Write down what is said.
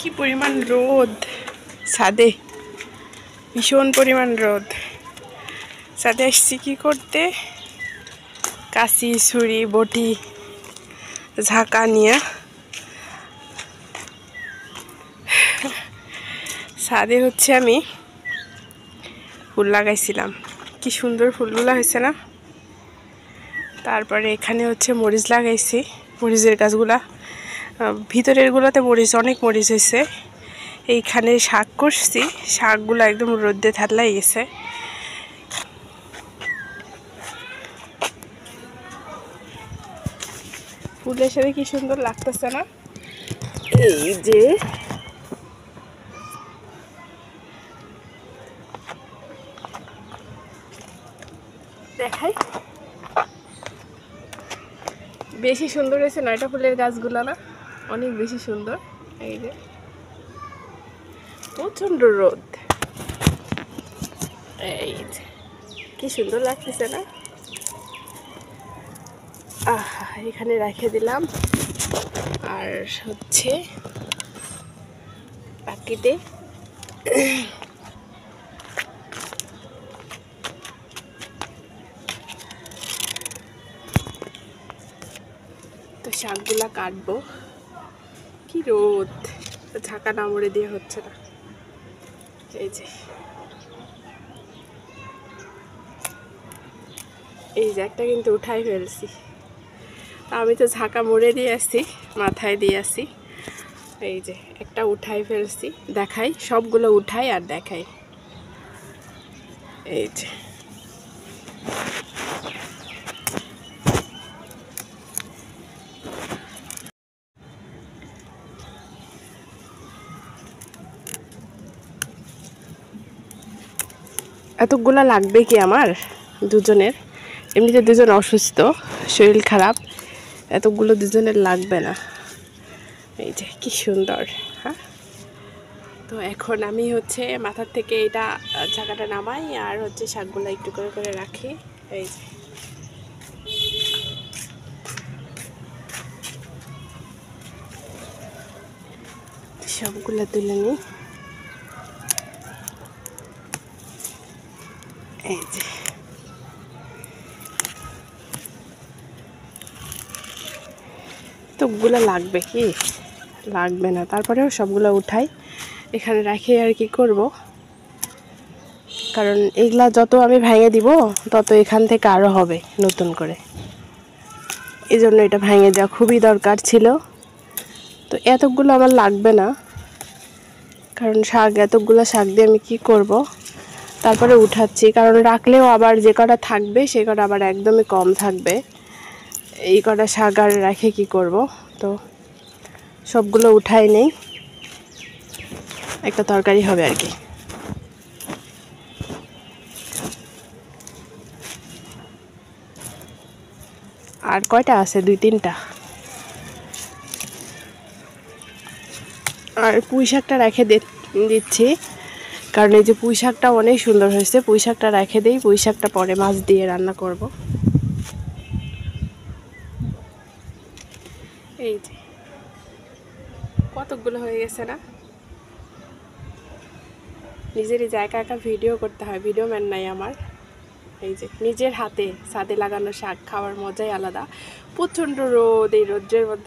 কি পরিমাণ রোদ ছাদে, ভীষণ পরিমাণ রোদ। ছাদে এসছি কি করতে, কাঁচি ছুরি বটি ঝাঁকা নিয়ে। ছাদে হচ্ছে আমি ফুল লাগাইছিলাম, কি সুন্দর ফুলগুলো হয়েছে না। তারপরে এখানে হচ্ছে মরিচ লাগাইছি, মরিচের গাছগুলা, ভিতরের গুলোতে মরিচ, অনেক মরিচ হয়েছে। এইখানে শাক করছি, শাকগুলো একদম রোদে থাতলাই গেছে। ফুলের সাথে কি সুন্দর লাগতেছে না। এই যে দেখাই, বেশি সুন্দর হয়েছে নয়টা ফুলের গাছগুলো না, অনেক বেশি সুন্দর। এই যে প্রচন্ড রোদ, এই যে কি সুন্দর লাগতেছে না। এখানে রেখে দিলাম। আর হচ্ছে বাকিতে তো শাকগুলা কাটবো। কি রোদ, ঝাঁকা না মুড়ে দিয়ে হচ্ছে না। এই যে একটা কিন্তু উঠাই ফেলছি, আমি তো ঝাঁকা মুড়ে দিয়ে আসছি, মাথায় দিয়ে আসি। এই যে একটা উঠাই ফেলছি, দেখাই, সবগুলো উঠাই আর দেখাই। এই যে এতগুলা লাগবে কি আমার দুজনের, এমনিতে দুজন অসুস্থ, শরীর খারাপ, এতগুলো দুজনের লাগবে না। এই যে কি সুন্দর। হ্যাঁ, তো এখন আমি হচ্ছে মাথার থেকে এটা ঝাঁকাটা নামাই আর হচ্ছে শাকগুলো একটু করে করে রাখি। এই যে সবগুলো তুলে নিই। এই যে তোগুলো লাগবে কি, লাগবে না, তারপরেও সবগুলো উঠাই এখানে রাখি। আর কি করব, কারণ এগুলা যত আমি ভেঙে দিব তত এখান থেকে আরও হবে নতুন করে, এই জন্য এটা ভেঙে দেওয়া খুবই দরকার ছিল। তো এতগুলো আমার লাগবে না, কারণ শাক, এতগুলো শাক দিয়ে আমি কি করব। তারপরে উঠাচ্ছি, কারণ রাখলেও আবার যে কটা থাকবে সে কটা আবার একদমই কম থাকবে। এই কটা শাক আর রেখে কি করব, তো সবগুলো উঠাই নেই, একটা তরকারি হবে আর কি। আর কয়টা আছে, 2-3টা। আর পুঁই শাকটা রেখে দিচ্ছি, কারণ এই যে পুঁই শাকটা অনেক সুন্দর হয়েছে। পুঁই শাকটা রেখে দিই, পুঁই শাকটা পরে মাছ দিয়ে রান্না করব। এই যে কতগুলো হয়ে গেছে না। নিজেরই যে একা একা ভিডিও করতে হয়, ভিডিও ম্যান নাই আমার। এই যে নিজের হাতে ছাদে লাগানো শাক খাওয়ার মজাই আলাদা। প্রচণ্ড রোদ, এই রোদ্রের মধ্যে